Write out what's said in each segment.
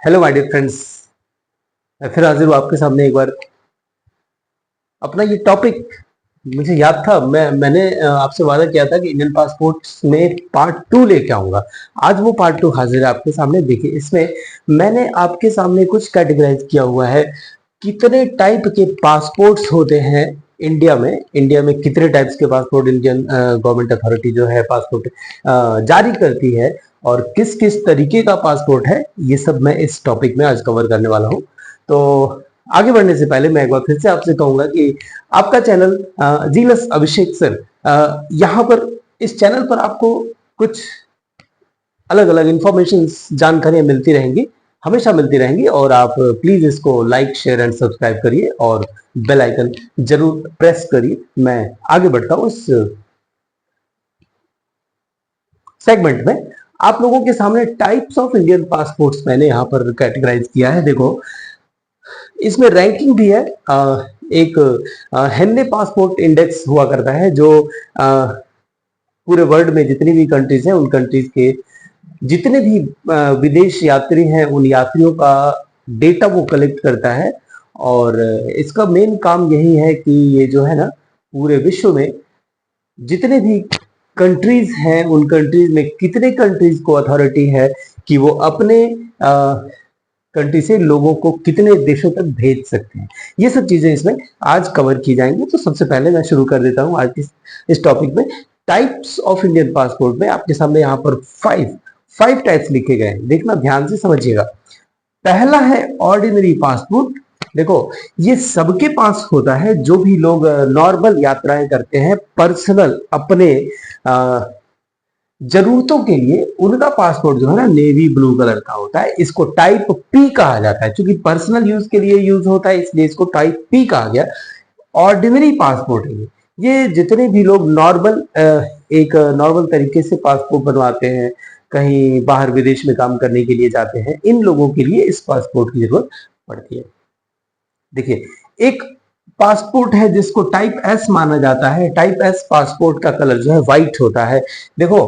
Hello my dear friends. मैं फिर हाजिर हूँ आपके सामने एक बार। अपना ये टॉपिक मुझे याद था, मैंने आपसे वादा किया था कि इंडियन पासपोर्ट्स में पार्ट 2 लेके आऊंगा। आज वो पार्ट 2 हाजिर है आपके सामने। देखिए, इसमें मैंने आपके सामने कुछ कैटेगराइज किया हुआ है। कितने टाइप के पासपोर्ट्स होते हैं इंडिया में कितने टाइप्स के पासपोर्ट इंडियन गवर्नमेंट अथॉरिटी जो है पासपोर्ट जारी करती है, और किस किस तरीके का पासपोर्ट है, ये सब मैं इस टॉपिक में आज कवर करने वाला हूँ। तो आगे बढ़ने से पहले मैं एक बार फिर से आपसे कहूंगा कि आपका चैनल जीलस अभिषेक सर, यहाँ पर इस चैनल पर आपको कुछ अलग अलग इंफॉर्मेशन जानकारियां मिलती रहेंगी, हमेशा मिलती रहेंगी। और आप प्लीज इसको लाइक शेयर एंड सब्सक्राइब करिए और बेल आइकन जरूर प्रेस करिए। मैं आगे बढ़ता हूँ इस सेगमेंट में। आप लोगों के सामने टाइप्स ऑफ इंडियन पासपोर्ट्स मैंने यहाँ पर कैटेगराइज किया है। देखो, इसमें रैंकिंग भी है। एक हेनले पासपोर्ट इंडेक्स हुआ करता है, जो पूरे वर्ल्ड में जितनी भी कंट्रीज हैं उन कंट्रीज के जितने भी विदेश यात्री हैं उन यात्रियों का डेटा वो कलेक्ट करता है। और इसका मेन काम यही है कि ये जो है ना, पूरे विश्व में जितने भी कंट्रीज हैं उन कंट्रीज में कितने कंट्रीज को अथॉरिटी है कि वो अपने कंट्री से लोगों को कितने देशों तक भेज सकते हैं, ये सब चीजें इसमें आज कवर की जाएंगी। तो सबसे पहले मैं शुरू कर देता हूं आज इस टॉपिक में। टाइप्स ऑफ इंडियन पासपोर्ट में आपके सामने यहाँ पर फाइव टाइप्स लिखे गए हैं, देखना ध्यान से समझिएगा। पहला है ऑर्डिनरी पासपोर्ट। देखो, ये सबके पास होता है, जो भी लोग नॉर्मल यात्राएं करते हैं, पर्सनल अपने जरूरतों के लिए, उनका पासपोर्ट जो है ना नेवी ब्लू कलर का होता है। इसको टाइप पी कहा जाता है, क्योंकि पर्सनल यूज के लिए यूज होता है, इसलिए इसको टाइप पी कहा गया। ऑर्डिनरी पासपोर्ट है ये जितने भी लोग एक नॉर्मल तरीके से पासपोर्ट बनवाते हैं, कहीं बाहर विदेश में काम करने के लिए जाते हैं, इन लोगों के लिए इस पासपोर्ट की जरूरत पड़ती है। देखिए, एक पासपोर्ट है जिसको टाइप एस माना जाता है। टाइप एस पासपोर्ट का कलर जो है व्हाइट होता है। देखो,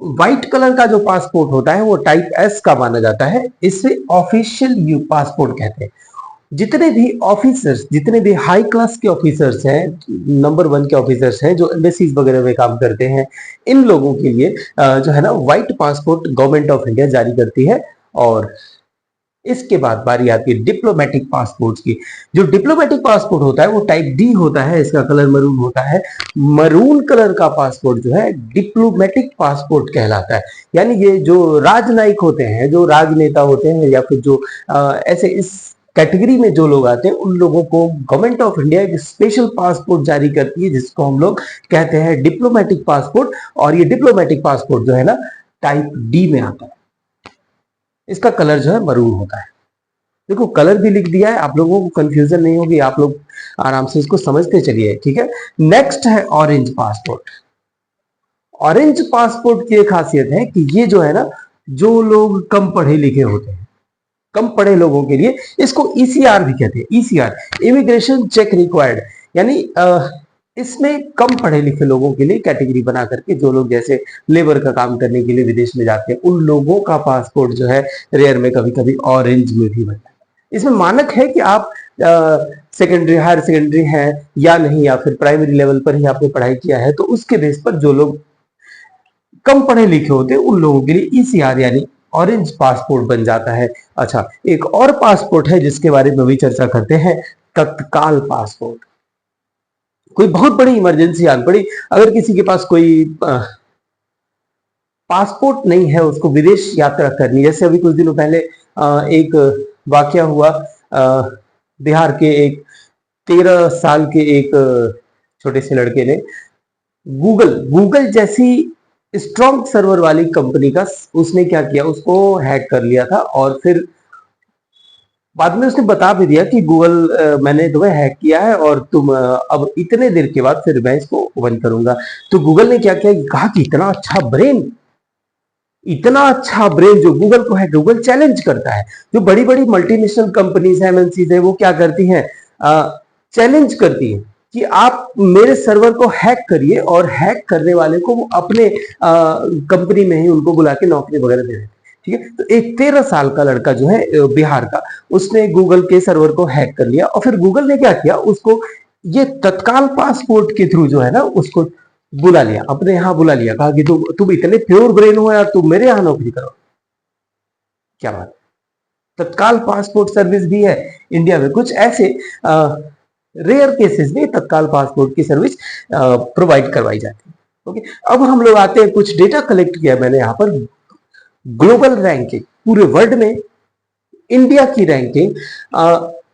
व्हाइट कलर का जो पासपोर्ट होता है वो टाइप एस का माना जाता है। इसे ऑफिशियल पासपोर्ट कहते हैं। जितने भी ऑफिसर्स, जितने भी हाई क्लास के ऑफिसर्स हैं, नंबर 1 के ऑफिसर्स हैं, जो एम्बेसीज वगैरह में काम करते हैं, इन लोगों के लिए जो है ना white passport government of India जारी करती है। और इसके बाद बारी आती है डिप्लोमेटिक पासपोर्ट की। जो डिप्लोमेटिक पासपोर्ट होता है वो टाइप डी होता है, इसका कलर मरून होता है। मरून कलर का पासपोर्ट जो है डिप्लोमेटिक पासपोर्ट कहलाता है। यानी ये जो राजनयिक होते हैं, जो राजनेता होते हैं, या फिर जो ऐसे इस कैटेगरी में जो लोग आते हैं, उन लोगों को गवर्नमेंट ऑफ इंडिया एक स्पेशल पासपोर्ट जारी करती है, जिसको हम लोग कहते हैं डिप्लोमेटिक पासपोर्ट। और ये डिप्लोमेटिक पासपोर्ट जो है ना टाइप डी में आता है। इसका कलर जो है मरून होता है। देखो, कलर भी लिख दिया है, आप लोगों को कंफ्यूजन नहीं होगी, आप लोग आराम से इसको समझते चलिए, ठीक है। नेक्स्ट है ऑरेंज पासपोर्ट। ऑरेंज पासपोर्ट की एक खासियत है कि ये जो है ना, जो लोग कम पढ़े लिखे होते हैं, कम पढ़े लोगों के लिए इसको ईसीआर भी कहते हैं। ईसीआर, इमिग्रेशन चेक रिक्वायर्ड, यानी इसमें कम पढ़े लिखे लोगों के लिए कैटेगरी बना करके, जो लोग जैसे लेबर का काम करने के लिए विदेश में जाते हैं, उन लोगों का पासपोर्ट जो है रेयर में कभी कभी ऑरेंज में भी बनता है। इसमें मानक है कि आप सेकेंडरी, हायर सेकेंडरी है या नहीं, या फिर प्राइमरी लेवल पर ही आपने पढ़ाई किया है, तो उसके बेस पर जो लोग कम पढ़े लिखे होते हैं उन लोगों के लिए ईसीआर यानी ऑरेंज पासपोर्ट बन जाता है। अच्छा, एक और पासपोर्ट है जिसके बारे में भी चर्चा करते हैं, तत्काल पासपोर्ट। कोई बहुत बड़ी इमरजेंसी आ पड़ी, अगर किसी के पास कोई पासपोर्ट नहीं है, उसको विदेश यात्रा करनी, जैसे अभी कुछ दिनों पहले एक वाकया हुआ, बिहार के एक 13 साल के एक छोटे से लड़के ने गूगल जैसी स्ट्रॉन्ग सर्वर वाली कंपनी का उसने क्या किया, उसको हैक कर लिया था। और फिर बाद में उसने बता भी दिया कि गूगल मैंने तुम्हें हैक किया है, और तुम अब इतने देर के बाद फिर मैं इसको बंद करूंगा। तो गूगल ने क्या किया, कहा कि इतना अच्छा ब्रेन जो गूगल को है, गूगल चैलेंज करता है। जो बड़ी बड़ी मल्टीनेशनल कंपनीज है, एमएनसीज है, वो क्या करती हैं, चैलेंज करती है कि आप मेरे सर्वर को हैक करिए, और हैक करने वाले को वो अपने कंपनी में ही उनको बुला के नौकरी वगैरह दे देते हैं। ठीक है। तो एक 13 साल का लड़का जो है बिहार का, उसने गूगल के सर्वर को हैक कर लिया और फिर गूगल ने क्या किया, उसको ये तत्काल पासपोर्ट के थ्रू जो है ना उसको बुला लिया, अपने यहाँ बुला लिया, कहा कि तुम इतने प्योर ब्रेन हो यार, तुम मेरे यहाँ नौकरी करो। क्या बात, तत्काल पासपोर्ट सर्विस भी है इंडिया में। कुछ ऐसे रेयर केसेस में तत्काल पासपोर्ट की सर्विस प्रोवाइड करवाई जाती है। ओके, अब हम लोग आते हैं, कुछ डेटा कलेक्ट किया मैंने यहाँ पर। ग्लोबल रैंकिंग, पूरे वर्ल्ड में इंडिया की रैंकिंग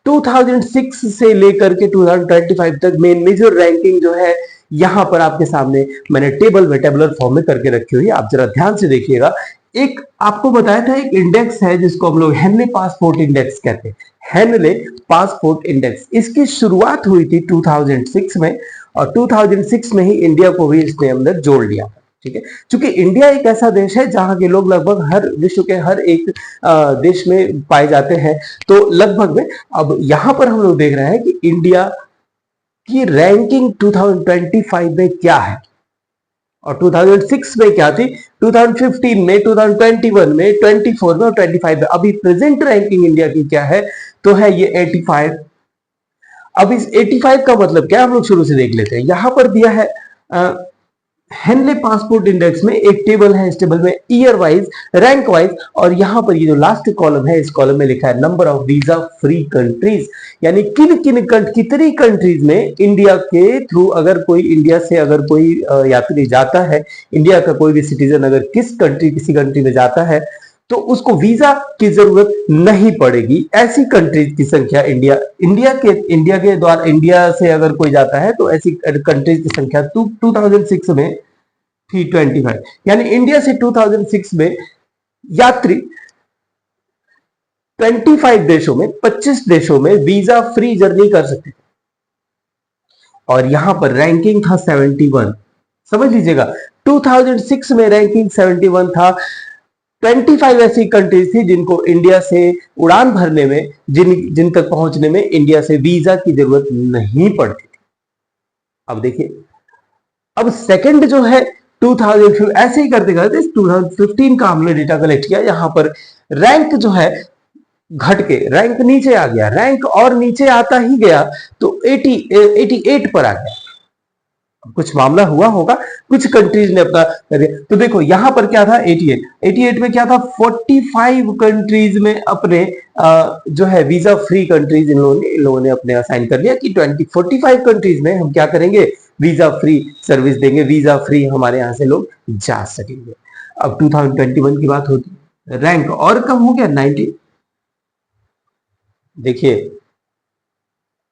2006 से लेकर के 2025 तक मेजर रैंकिंग जो है यहां पर आपके सामने मैंने टेबल में टेबुलर फॉर्म में करके रखी हुई है, आप जरा ध्यान से देखिएगा। एक आपको बताया था एक इंडेक्स है जिसको हम लोग हेनले पासपोर्ट इंडेक्स कहते हैं, हेनले पासपोर्ट इंडेक्स। इसकी शुरुआत हुई थी 2006 में और 2006 में ही इंडिया को भी इसने अंदर जोड़ लिया। ठीक है, क्योंकि इंडिया एक ऐसा देश है जहां के लोग लगभग हर विश्व के हर एक देश में पाए जाते हैं, तो लगभग में अब यहां पर हम लोग देख रहे हैं कि इंडिया की रैंकिंग 2025 में क्या है और 2006 में क्या थी, 2015 में, 2021 में, 24 में और 25 में। अभी प्रेजेंट रैंकिंग इंडिया की क्या है, तो है ये 85। अब इस 85 का मतलब क्या, हम लोग शुरू से देख लेते हैं। यहां पर दिया है हेनले पासपोर्ट इंडेक्स में एक टेबल है, इस टेबल में ईयर वाइज, रैंक वाइज, और यहां पर ये जो लास्ट कॉलम है, इस कॉलम में लिखा है number of visa free countries, यानी कितनी कंट्रीज में इंडिया के थ्रू अगर कोई, इंडिया से अगर कोई यात्री जाता है, इंडिया का कोई भी सिटीजन अगर किसी कंट्री में जाता है तो उसको वीजा की जरूरत नहीं पड़ेगी। ऐसी कंट्रीज की संख्या इंडिया के द्वारा, इंडिया से अगर कोई जाता है तो ऐसी कंट्रीज की संख्या 2006 में थी 25, यानी इंडिया से 2006 में यात्री 25 देशों में, 25 देशों में वीजा फ्री जर्नी कर सकते थे और यहां पर रैंकिंग था 71। समझ लीजिएगा, 2006 में रैंकिंग 71 था। 25 ऐसी कंट्रीज थी जिनको इंडिया से उड़ान भरने में, जिन तक पहुंचने में इंडिया से वीजा की जरूरत नहीं पड़ती थी। अब देखिए, अब सेकंड जो है 2000, ऐसे ही करते करते 2015 का हमने डेटा कलेक्ट किया। यहां पर रैंक जो है घट के रैंक नीचे आ गया, रैंक और नीचे आता ही गया तो 88 पर आ गया। कुछ मामला हुआ होगा, कुछ कंट्रीज ने अपना, तो देखो यहां पर क्या था, 88 में क्या था, 45 कंट्रीज में अपने जो है वीजा फ्री कंट्रीज इन लोगों ने अपने असाइन कर लिया कि 45 कंट्रीज में हम क्या करेंगे, वीजा फ्री सर्विस देंगे, वीजा फ्री हमारे यहां से लोग जा सकेंगे। अब 2021 की बात होती है, रैंक और कम हो गया, 90। देखिए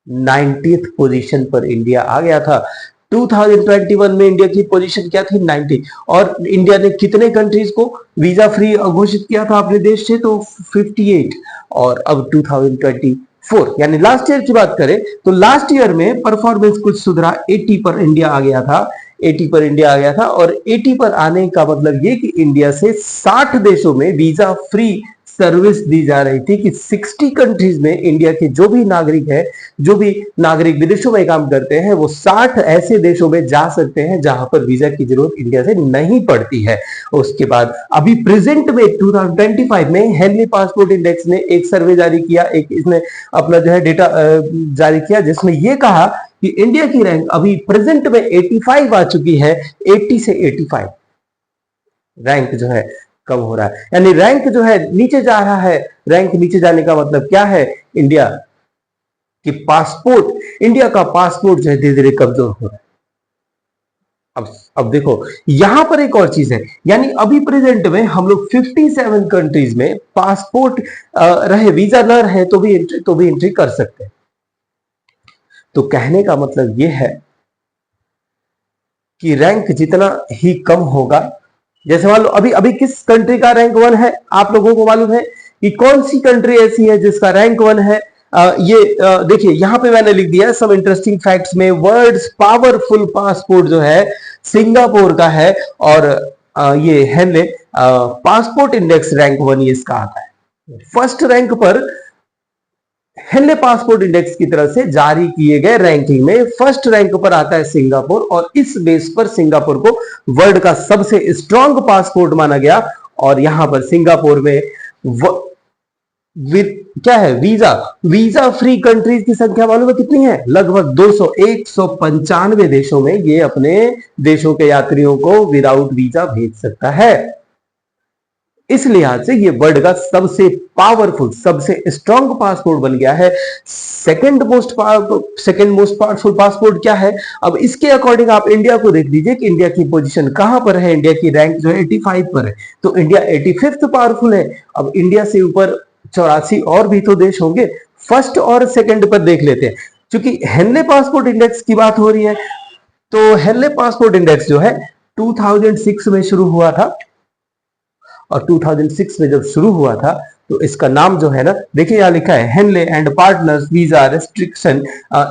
90th पोजीशन पर इंडिया आ गया था। 2021 में इंडिया की पोजीशन क्या थी, 90, और इंडिया ने कितने कंट्रीज को वीजा फ्री घोषित किया था अपने देश से, तो 58। और अब 2024 यानी लास्ट ईयर की बात करें तो लास्ट ईयर में परफॉर्मेंस कुछ सुधरा, 80 पर इंडिया आ गया था, 80 पर इंडिया आ गया था। और 80 पर आने का मतलब ये कि इंडिया से 60 देशों में वीजा फ्री सर्विस दी जा रही थी कि 60 कंट्रीज में इंडिया के जो भी नागरिक है, जो भी नागरिक विदेशों में काम करते हैं, वो 60 ऐसे देशों में जा सकते हैं जहां पर वीजा की जरूरत इंडिया से नहीं पड़ती है। उसके बाद अभी प्रेजेंट में 2025 में हेनले पासपोर्ट इंडेक्स ने एक सर्वे जारी किया, एक इसने अपना जो है डेटा जारी किया, जिसमें यह कहा कि इंडिया की रैंक अभी प्रेजेंट में 85 आ चुकी है। 80 से 85 रैंक जो है कम हो रहा है, यानी रैंक जो है नीचे जा रहा है। रैंक नीचे जाने का मतलब क्या है, इंडिया की पासपोर्ट, इंडिया का पासपोर्ट जो है धीरे धीरे कमजोर हो रहा है। अब देखो यहां पर एक और चीज है, यानी अभी प्रेजेंट में हम लोग 57 कंट्रीज में पासपोर्ट रहे, वीजा न रहे तो भी एंट्री कर सकते हैं। तो कहने का मतलब यह है कि रैंक जितना ही कम होगा, जैसे मान लो अभी अभी किस कंट्री का रैंक 1 है, आप लोगों को मालूम है कि कौन सी कंट्री ऐसी है जिसका रैंक 1 है। देखिए यहां पे मैंने लिख दिया सम इंटरेस्टिंग फैक्ट्स में, वर्ल्ड्स पावरफुल पासपोर्ट जो है सिंगापुर का है, और ये हेनले पासपोर्ट इंडेक्स रैंक 1 ये इसका आता है। फर्स्ट रैंक पर हेनले पासपोर्ट इंडेक्स की तरफ से जारी किए गए रैंकिंग में फर्स्ट रैंक पर आता है सिंगापुर, और इस बेस पर सिंगापुर को वर्ल्ड का सबसे स्ट्रांग पासपोर्ट माना गया। और यहां पर सिंगापुर में क्या है, वीजा वीजा फ्री कंट्रीज की संख्या मालूम है कितनी है? लगभग 200, 195 देशों में ये अपने देशों के यात्रियों को विदाउट वीजा भेज सकता है। इस लिहाज से ये वर्ल्ड का सबसे पावरफुल, सबसे स्ट्रॉन्ग पासपोर्ट बन गया है। सेकंड मोस्ट पावरफुल पासपोर्ट क्या है? अब इसके अकॉर्डिंग आप इंडिया को देख लीजिए कि इंडिया की पोजीशन कहां पर है। इंडिया की रैंक जो है 85 पर है, तो इंडिया 85th पावरफुल है। अब इंडिया से ऊपर 84 और भी तो देश होंगे। फर्स्ट और सेकंड पर देख लेते हैं। क्योंकि हेनले पासपोर्ट इंडेक्स की बात हो रही है, तो हेनले पासपोर्ट इंडेक्स जो है 2006 में शुरू हुआ था, और 2006 में जब शुरू हुआ था तो इसका नाम जो है ना, देखिए यहां लिखा है Henley and Partners Visa Restriction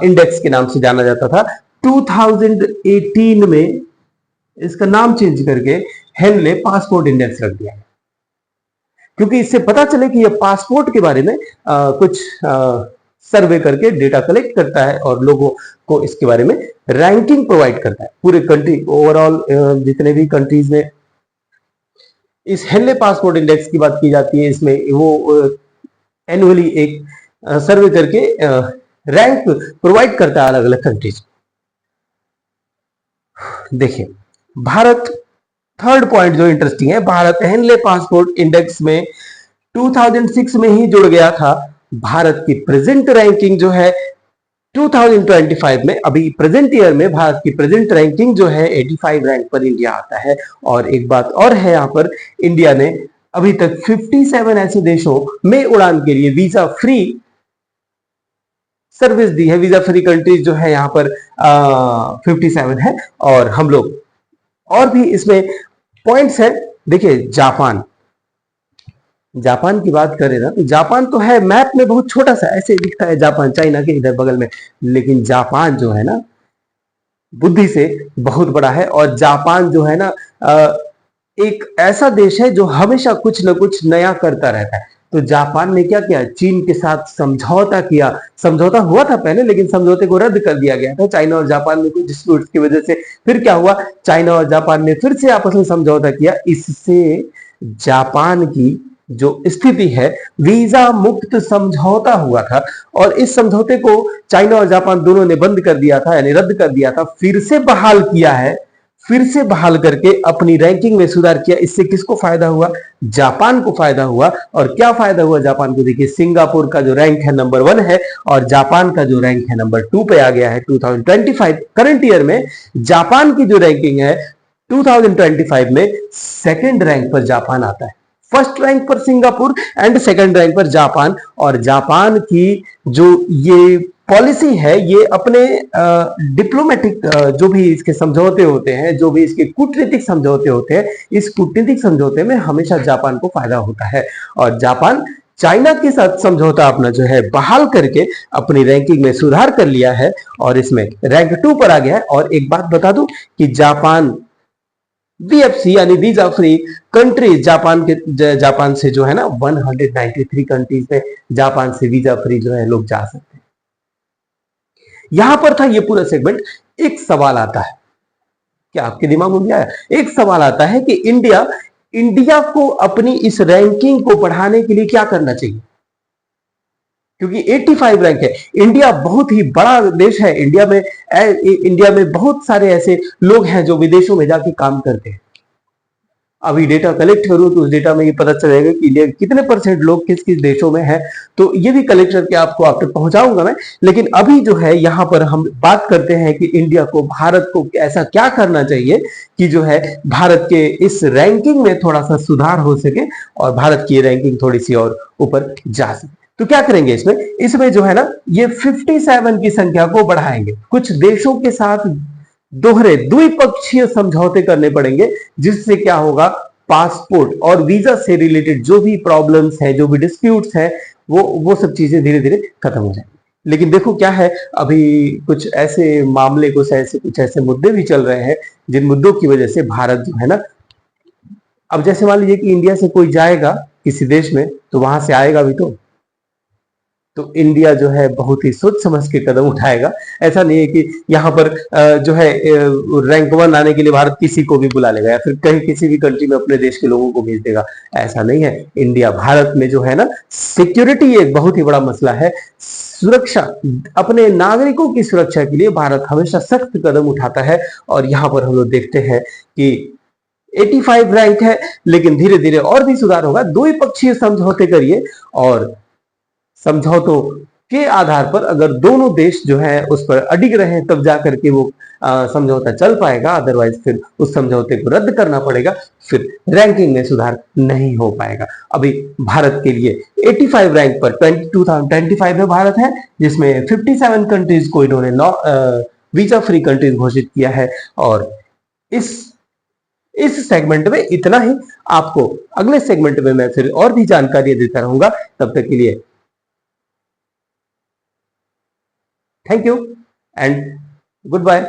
Index के नाम से जाना जाता था। 2018 में इसका नाम चेंज करके हेनले पासपोर्ट इंडेक्स रख दिया, क्योंकि इससे पता चले कि यह पासपोर्ट के बारे में कुछ सर्वे करके डेटा कलेक्ट करता है और लोगों को इसके बारे में रैंकिंग प्रोवाइड करता है। पूरे कंट्री ओवरऑल जितने भी कंट्रीज में इस हेनले पासपोर्ट इंडेक्स की बात की जाती है, इसमें वो एनुअली एक सर्वे करके रैंक प्रोवाइड करता है अलग अलग कंट्रीज। देखिए भारत, थर्ड पॉइंट जो इंटरेस्टिंग है, भारत हेनले पासपोर्ट इंडेक्स में 2006 में ही जुड़ गया था। भारत की प्रेजेंट रैंकिंग जो है 2025 में, अभी प्रेजेंट ईयर में भारत की प्रेजेंट रैंकिंग जो है 85 रैंक पर इंडिया आता है। और एक बात और है, यहां पर इंडिया ने अभी तक 57 ऐसे देशों में उड़ान के लिए वीजा फ्री सर्विस दी है। वीजा फ्री कंट्रीज जो है यहां पर 57 है। और हम लोग और भी इसमें पॉइंट्स है। देखिए जापान की बात करें ना, तो जापान तो है मैप में बहुत छोटा सा, ऐसे दिखता है जापान चाइना के इधर बगल में, लेकिन जापान जो है ना बुद्धि से बहुत बड़ा है। और जापान जो है ना एक ऐसा देश है जो हमेशा कुछ ना कुछ नया करता रहता है। तो जापान ने क्या किया, चीन के साथ समझौता किया। समझौता हुआ था पहले, लेकिन समझौते को रद्द कर दिया गया था चाइना और जापान में कुछ डिस्प्यूट की वजह से। फिर क्या हुआ, चाइना और जापान ने फिर से आपस में समझौता किया। इससे जापान की जो स्थिति है, वीजा मुक्त समझौता हुआ था, और इस समझौते को चाइना और जापान दोनों ने बंद कर दिया था, यानी रद्द कर दिया था। फिर से बहाल किया है, फिर से बहाल करके अपनी रैंकिंग में सुधार किया। इससे किसको फायदा हुआ? जापान को फायदा हुआ। और क्या फायदा हुआ जापान को? देखिए सिंगापुर का जो रैंक है नंबर 1 है, और जापान का जो रैंक है नंबर 2 पे आ गया है। 2025 करंट ईयर में जापान की जो रैंकिंग है 2025 में सेकेंड रैंक पर जापान आता है। फर्स्ट रैंक पर सिंगापुर एंड सेकंड रैंक पर जापान। और जापान की जो ये पॉलिसी है, ये अपने डिप्लोमेटिक जो भी इसके समझौते होते हैं, जो भी इसके कूटनीतिक समझौते होते हैं, इस कूटनीतिक समझौते में हमेशा जापान को फायदा होता है। और जापान चाइना के साथ समझौता अपना जो है बहाल करके अपनी रैंकिंग में सुधार कर लिया है, और इसमें रैंक 2 पर आ गया है। और एक बात बता दूं कि जापान बीएफसी यानी वीजा फ्री कंट्रीज, जापान से जो है ना 193 कंट्रीज में जापान से वीजा फ्री जो है लोग जा सकते हैं। यहां पर था ये पूरा सेगमेंट। एक सवाल आता है, क्या आपके दिमाग में भी आया? एक सवाल आता है कि इंडिया को अपनी इस रैंकिंग को बढ़ाने के लिए क्या करना चाहिए, क्योंकि 85 रैंक है। इंडिया बहुत ही बड़ा देश है। इंडिया में बहुत सारे ऐसे लोग हैं जो विदेशों में जाके काम करते हैं। अभी डेटा कलेक्ट करूं तो उस डेटा में ये पता चलेगा कि इंडिया कितने % लोग किस किस देशों में हैं। तो ये भी कलेक्ट करके आपको आप तक पहुंचाऊंगा मैं। लेकिन अभी जो है यहाँ पर हम बात करते हैं कि इंडिया को, भारत को ऐसा क्या करना चाहिए कि जो है भारत के इस रैंकिंग में थोड़ा सा सुधार हो सके और भारत की रैंकिंग थोड़ी सी और ऊपर जा सके। तो क्या करेंगे इसमें जो है ना, ये 57 की संख्या को बढ़ाएंगे। कुछ देशों के साथ दोहरे द्विपक्षीय समझौते करने पड़ेंगे, जिससे क्या होगा, पासपोर्ट और वीजा से रिलेटेड जो भी प्रॉब्लम्स है, जो भी डिस्प्यूट्स है, वो सब चीजें धीरे धीरे खत्म हो जाएंगी। लेकिन देखो क्या है, अभी कुछ ऐसे मामले, कुछ ऐसे मुद्दे भी चल रहे हैं जिन मुद्दों की वजह से भारत जो है ना, अब जैसे मान लीजिए कि इंडिया से कोई जाएगा किसी देश में, तो वहां से आएगा भी तो इंडिया जो है बहुत ही सोच समझ के कदम उठाएगा। ऐसा नहीं है कि यहाँ पर जो है रैंक 1 आने के लिए भारत किसी को भी बुला लेगा या फिर कहीं किसी भी कंट्री में अपने देश के लोगों को भेज देगा, ऐसा नहीं है। इंडिया भारत में जो है ना, सिक्योरिटी एक बहुत ही बड़ा मसला है। सुरक्षा, अपने नागरिकों की सुरक्षा के लिए भारत हमेशा सख्त कदम उठाता है और यहाँ पर हम लोग देखते हैं कि 85 रैंक है, लेकिन धीरे धीरे और भी सुधार होगा। द्विपक्षीय समझौते करिए और समझौतों के आधार पर अगर दोनों देश जो है उस पर अडिग रहे तब जाकर के वो समझौता चल पाएगा, अदरवाइज फिर उस समझौते को रद्द करना पड़ेगा, फिर रैंकिंग में सुधार नहीं हो पाएगा। अभी भारत के लिए 85 रैंक पर 2025 में भारत है, जिसमें 57 कंट्रीज को इन्होंने वीजा फ्री कंट्रीज घोषित किया है। और इस सेगमेंट में इतना ही। आपको अगले सेगमेंट में मैं फिर और भी जानकारी देता रहूंगा। तब तक के लिए thank you and good bye.